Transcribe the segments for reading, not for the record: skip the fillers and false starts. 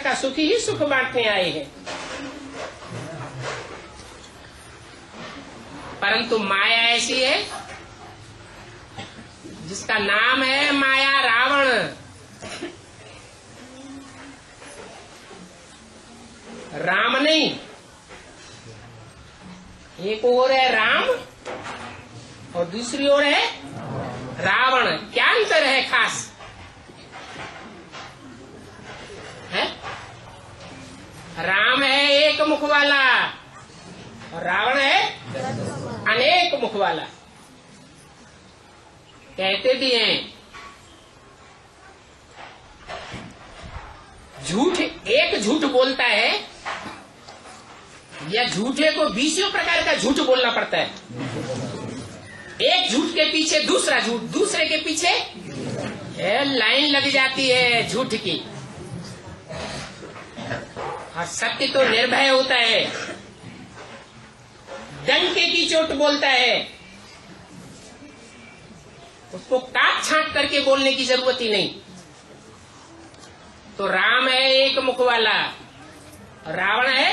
का सुख ही सुख बांटने आए हैं। परंतु माया ऐसी है जिसका नाम है माया रावण। राम नहीं, एक ओर है राम और दूसरी ओर है रावण। क्या अंतर है खास है? राम है एक मुख वाला और रावण है अनेक मुख वाला। कहते भी हैं झूठ, एक झूठ बोलता है या झूठे को 20 प्रकार का झूठ बोलना पड़ता है। एक झूठ के पीछे दूसरा झूठ, दूसरे के पीछे लाइन लग जाती है झूठ की। और सत्य तो निर्भय होता है, डंके की चोट बोलता है, उसको काट छांट करके बोलने की जरूरत ही नहीं। तो राम है एक मुख वाला, रावण है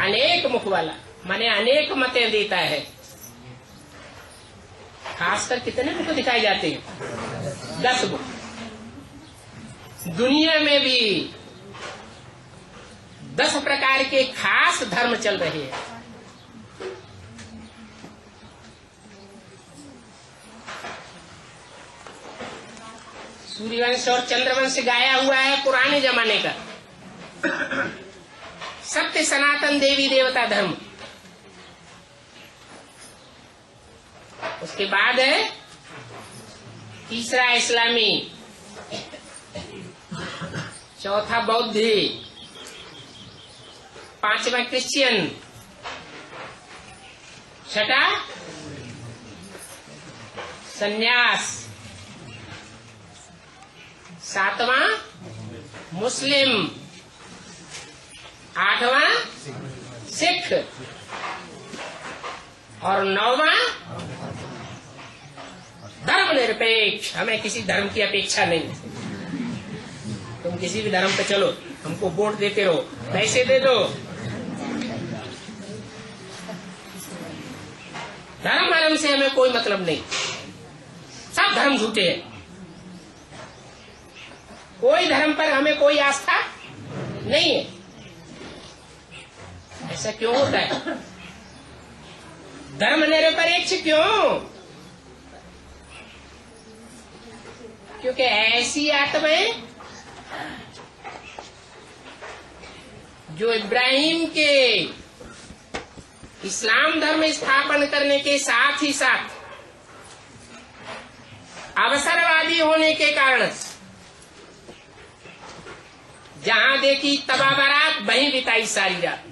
अनेक मुख वाला, माने अनेक मतें देता है। खासकर कितने मुख दिखाए जाते हैं? 10 मुख। दुनिया में भी 10 प्रकार के खास धर्म चल रहे हैं। सूर्यवंश और चंद्रवंश गाया हुआ है पुराने जमाने का। सत्य सनातन देवी देवता धर्म। उसके बाद है तीसरा इस्लामी, चौथा बौद्धी, 5वां क्रिश्चियन, छठा संन्यास, 7वां मुस्लिम, 8वां सिख और 9वां धर्मनिरपेक्ष। हमें किसी धर्म की अपेक्षा नहीं। तुम किसी भी धर्म पे चलो, हमको वोट देते रहो, पैसे दे दो। धर्म से हमें कोई मतलब नहीं। सब धर्म झूठे हैं। कोई धर्म पर हमें कोई आस्था नहीं है। ऐसा क्यों होता है? धर्मनिरपेक्ष क्यों? क्योंकि ऐसी आत्माएं जो इब्राहिम के इस्लाम धर्म स्थापन करने के साथ ही साथ अवसरवादी होने के कारण जहां देखी तबा बारात वहीं बिताई सारी रात,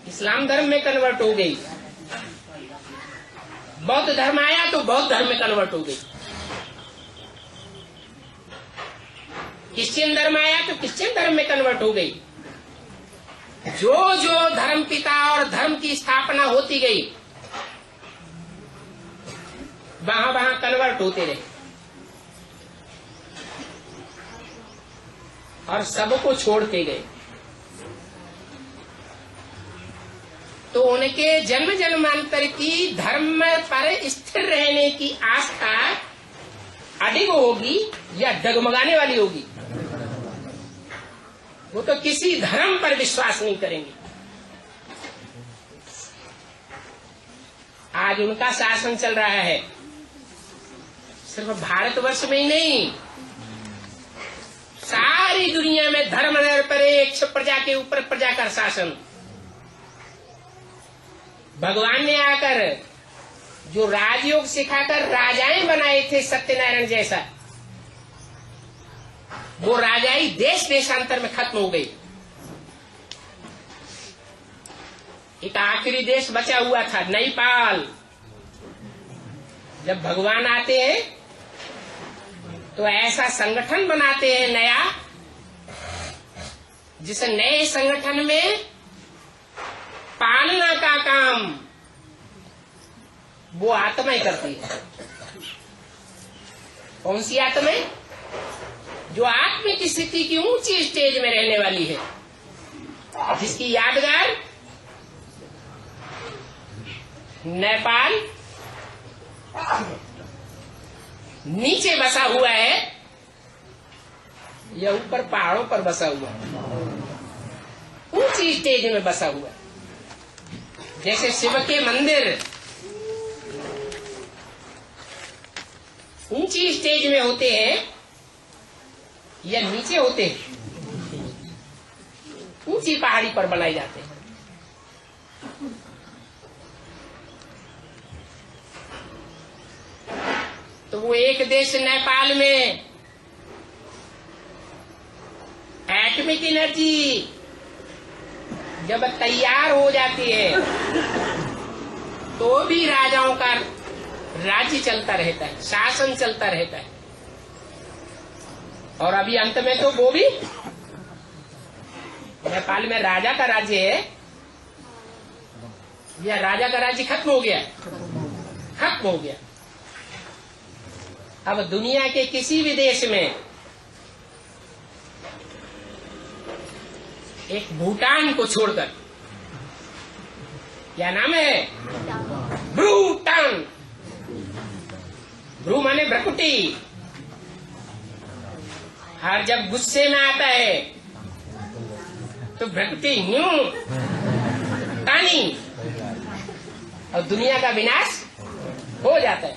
इस्लाम धर्म में कन्वर्ट हो गई। बौद्ध धर्म आया तो बौद्ध धर्म में कन्वर्ट हो गई। क्रिश्चियन धर्म आया तो क्रिश्चियन धर्म में कन्वर्ट हो गई। जो जो धर्म पिता और धर्म की स्थापना होती गई वहां वहां कन्वर्ट होते रहे और सबको छोड़ते गए। तो उनके जन्म जन्मांतर की धर्म पर स्थिर रहने की आस्था अडिग होगी या डगमगाने वाली होगी? वो तो किसी धर्म पर विश्वास नहीं करेंगे। आज उनका शासन चल रहा है, सिर्फ भारतवर्ष में ही नहीं, सारी दुनिया में धर्मनिरपेक्ष प्रजा के ऊपर प्रजा का शासन। भगवान ने आकर जो राजयोग सिखाकर राजाएं बनाए थे सत्यनारायण जैसा, वो राजाई देश देशांतर में खत्म हो गई। एक आखिरी देश बचा हुआ था, नेपाल। जब भगवान आते हैं तो ऐसा संगठन बनाते हैं नया, जिस नए संगठन में पालना का काम वो आत्माएं करती है। कौन सी आत्माएं? जो आत्मिक स्थिति की ऊंची स्टेज में रहने वाली है, जिसकी यादगार नेपाल नीचे बसा हुआ है या ऊपर पहाड़ों पर बसा हुआ है, ऊंची स्टेज में बसा हुआ है। जैसे शिव के मंदिर ऊंची स्टेज में होते हैं या नीचे होते हैं, ऊंची पहाड़ी पर बनाए जाते हैं। तो वो एक देश नेपाल में एटॉमिक एनर्जी जब तैयार हो जाती है तो भी राजाओं का राज्य चलता रहता है, शासन चलता रहता है। और अभी अंत में तो वो भी नेपाल में राजा का राज्य है या राजा का राज्य खत्म हो गया? खत्म हो गया। अब दुनिया के किसी भी देश में एक भूटान को छोड़कर, क्या नाम है? भूटान। भ्रू माने भ्रकुटी। हर जब गुस्से में आता है तो भ्रकुटी न्यू तानी और दुनिया का विनाश हो जाता है।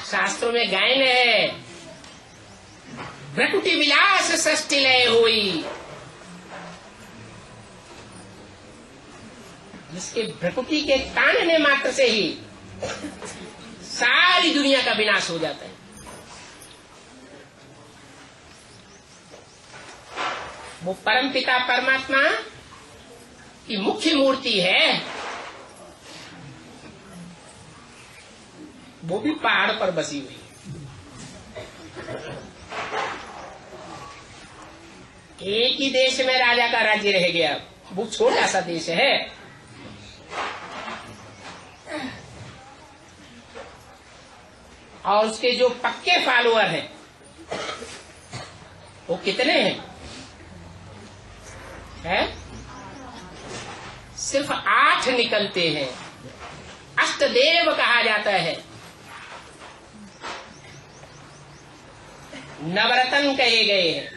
शास्त्रों में गायन है, भ्रकुटी विलास सृष्टि लय हुई। जिसके भ्रकुटी के तानने मात्र से ही सारी दुनिया का विनाश हो जाता है। वो परमपिता परमात्मा की मुख्य मूर्ति है, वो भी पहाड़ पर बसी हुई है। एक ही देश में राजा का राज्य रह गया, वो छोटा सा देश है। और उसके जो पक्के फॉलोअर हैं वो कितने हैं? सिर्फ 8 निकलते हैं। अष्टदेव कहा जाता है, नवरत्न कहे गए हैं।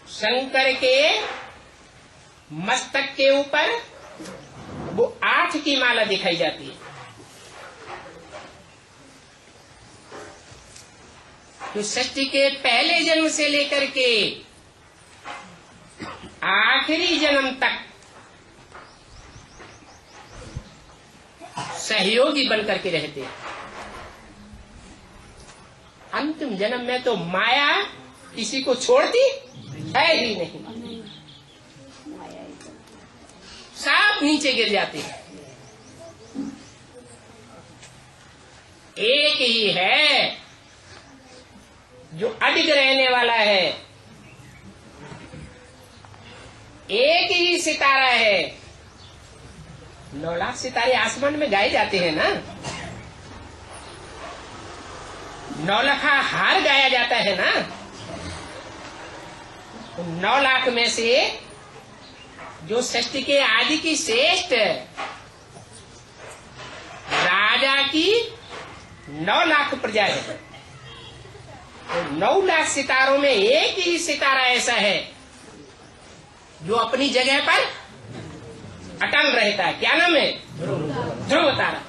शंकर के मस्तक के ऊपर वो 8 की माला दिखाई जाती है। तो सृष्टि के पहले जन्म से लेकर के आखिरी जन्म तक सहयोगी बनकर के रहते हैं। अंतिम जन्म में तो माया किसी को छोड़ती है ही नहीं, सब नीचे गिर जाते हैं। एक ही है जो अडिग रहने वाला है, एक ही सितारा है। 9 लाख सितारे आसमान में गाए जाते हैं ना, 9 लाख हार गाया जाता है ना। 9 लाख में से जो सृष्टि के आदि की श्रेष्ठ राजा की 9 लाख प्रजा है, तो 9 लाख सितारों में एक ही सितारा ऐसा है जो अपनी जगह पर अटल रहता है। क्या नाम है? ध्रुव तारा।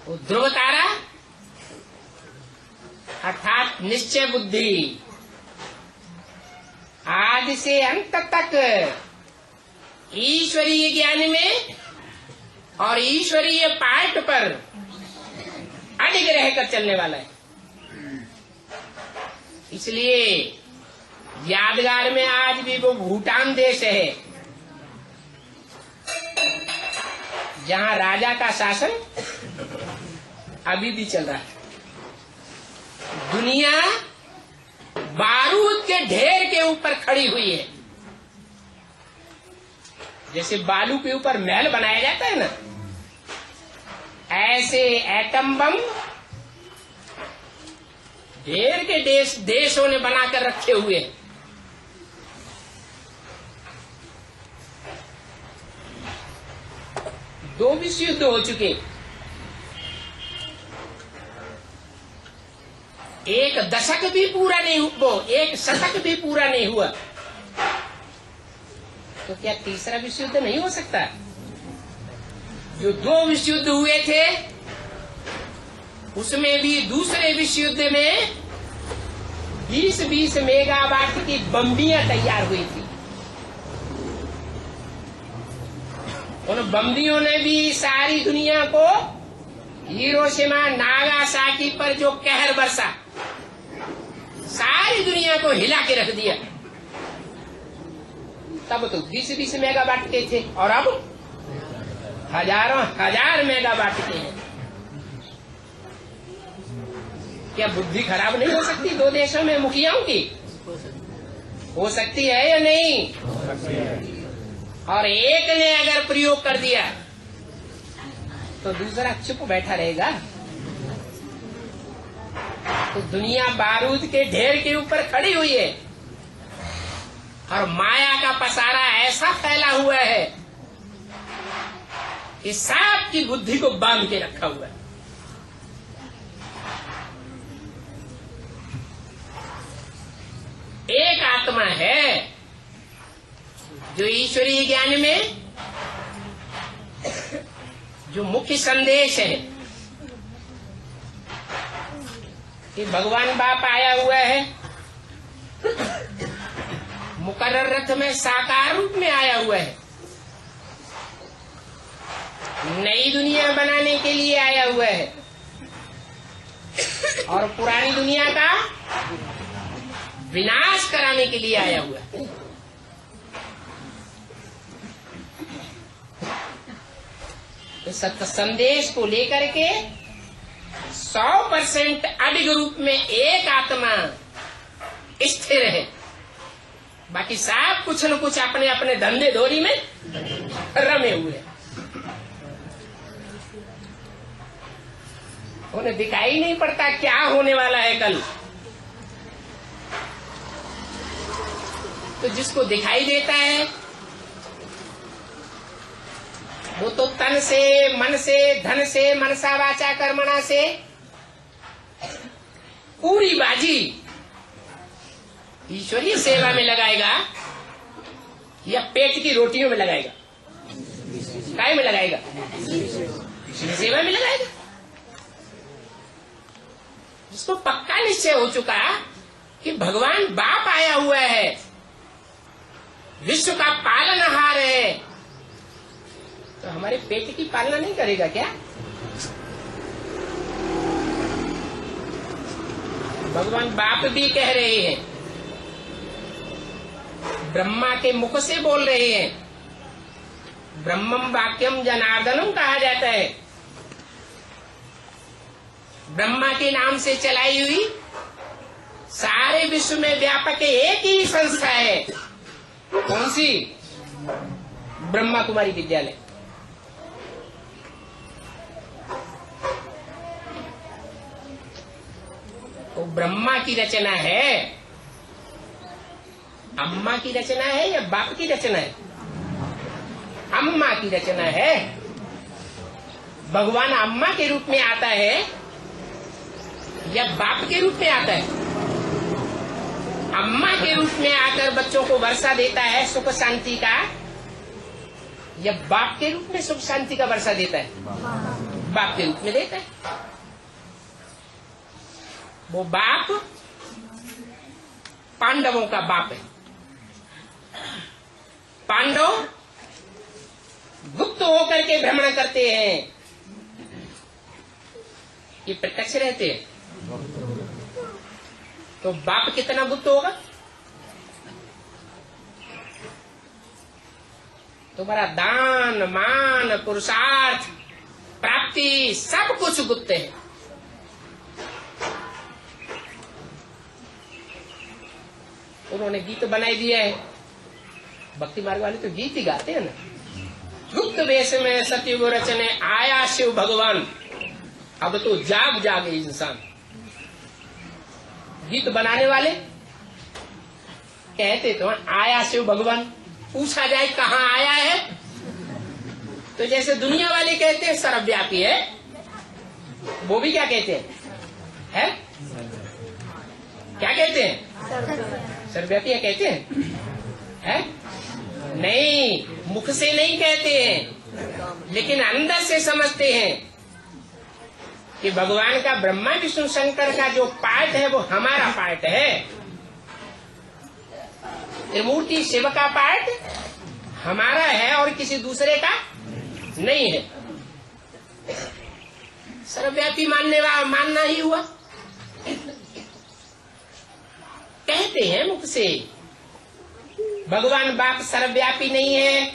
वो ध्रुव तारा अर्थात निश्चय बुद्धि, आदि से अंत तक ईश्वरीय ज्ञान में और ईश्वरीय पाठ पर अडिग रहकर चलने वाला है। इसलिए यादगार में आज भी वो भूटान देश है जहां राजा का शासन अभी भी चल रहा है। दुनिया बारूद के ढेर के ऊपर खड़ी हुई है। जैसे बालू के ऊपर महल बनाया जाता है ना, ऐसे एटम बम ढेर के देशों ने बनाकर रखे हुए हैं। दो विश्व युद्ध हो चुके, एक दशक भी पूरा नहीं हुआ, एक शतक भी पूरा नहीं हुआ, तो क्या तीसरा विश्व युद्ध नहीं हो सकता? जो दो विश्व युद्ध हुए थे उसमें भी दूसरे विश्व युद्ध में 20-20 मेगावाट की बम्बियां तैयार हुई थी। उन बम्बियों ने भी सारी दुनिया को, हिरोशिमा नागासाकी पर जो कहर बरसा, सारी दुनिया को हिला के रख दिया। तब तो 20-20 मेगावाट के थे और अब हजारों हजार मेगावाट के हैं। क्या बुद्धि खराब नहीं हो सकती दो देशों में मुखियाओं की? हो सकती है या नहीं? और एक ने अगर प्रयोग कर दिया तो दूसरा चुप बैठा रहेगा? तो दुनिया बारूद के ढेर के ऊपर खड़ी हुई है और माया का पसारा ऐसा फैला हुआ है कि सांप की बुद्धि को बांध के रखा हुआ है। एक आत्मा है जो ईश्वरीय ज्ञान में जो मुख्य संदेश है कि भगवान बाप आया हुआ है, मुकर्रर रथ में साकार रूप में आया हुआ है, नई दुनिया बनाने के लिए आया हुआ है और पुरानी दुनिया का विनाश कराने के लिए आया हुआ है। तो सत्य संदेश को लेकर के 100% अडिग रूप में एक आत्मा स्थिर है, बाकी सब कुछ न कुछ अपने अपने धंधे धोरी में रमे हुए हैं। उन्हें दिखाई नहीं पड़ता क्या होने वाला है कल। तो जिसको दिखाई देता है वो तो तन से, मन से, धन से, मनसा वाचा कर्मणा से पूरी बाजी ईश्वरीय सेवा में लगाएगा या पेट की रोटियों में लगाएगा? काय में लगाएगा? सेवा में लगाएगा। जिसको पक्का निश्चय हो चुका कि भगवान बाप आया हुआ है, विश्व का पालनहार है, तो हमारे पेट की पालना नहीं करेगा क्या? भगवान बाप भी कह रहे हैं, ब्रह्मा के मुख से बोल रहे हैं, ब्रह्मम वाक्यम जनार्दनम कहा जाता है। ब्रह्मा के नाम से चलाई हुई सारे विश्व में व्यापक एक ही संस्था है। कौन सी? ब्रह्मा कुमारी विद्यालय। तो ब्रह्मा की रचना है, अम्मा की रचना है या बाप की रचना है? अम्मा की रचना है। भगवान अम्मा के रूप में आता है या बाप के रूप में आता है? अम्मा के रूप में आकर बच्चों को वर्षा देता है सुख शांति का, या बाप के रूप में सुख शांति का वर्षा देता है? बाप के रूप में देता है। वो बाप पांडवों का बाप है। पांडव गुप्त होकर के भ्रमण करते हैं, ये प्रत्यक्ष रहते हैं। तो बाप कितना गुप्त होगा? तुम्हारा दान, मान, पुरुषार्थ, प्राप्ति सब कुछ गुप्त है। उन्होंने गीत बनाई दिया है, भक्ति मार्ग वाले तो गीत ही गाते हैं ना। गुप्त वेश में सतयुग रचने आया शिव भगवान, अब तो जाग जागे इंसान। गीत बनाने वाले कहते तो आया शिव भगवान, पूछा जाए कहाँ आया है तो जैसे दुनिया वाले कहते हैं सर्वव्यापी है, वो भी क्या कहते हैं? क्या कहते हैं? सर्वव्यापी है कहते हैं? नहीं, मुख से नहीं कहते हैं, लेकिन अंदर से समझते हैं कि भगवान का ब्रह्मा विष्णु शंकर का जो पार्ट है वो हमारा पार्ट है, त्रिमूर्ति शिव का पार्ट हमारा है और किसी दूसरे का नहीं है। सर्वव्यापी मानना ही हुआ। कहते हैं मुख से भगवान बाप सर्वव्यापी नहीं है,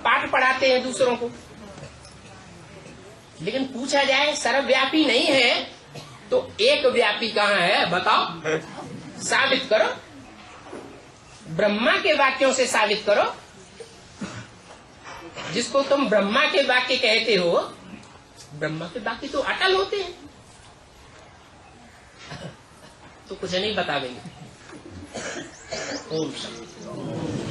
पाठ पढ़ाते हैं दूसरों को, लेकिन पूछा जाए सर्वव्यापी नहीं है तो एक व्यापी कहाँ है बताओ? साबित करो, ब्रह्मा के वाक्यों से साबित करो। जिसको तुम ब्रह्मा के वाक्य कहते हो, ब्रह्मा के वाक्य तो अटल होते हैं, तो कुछ नहीं बता देंगे। ओम शांति।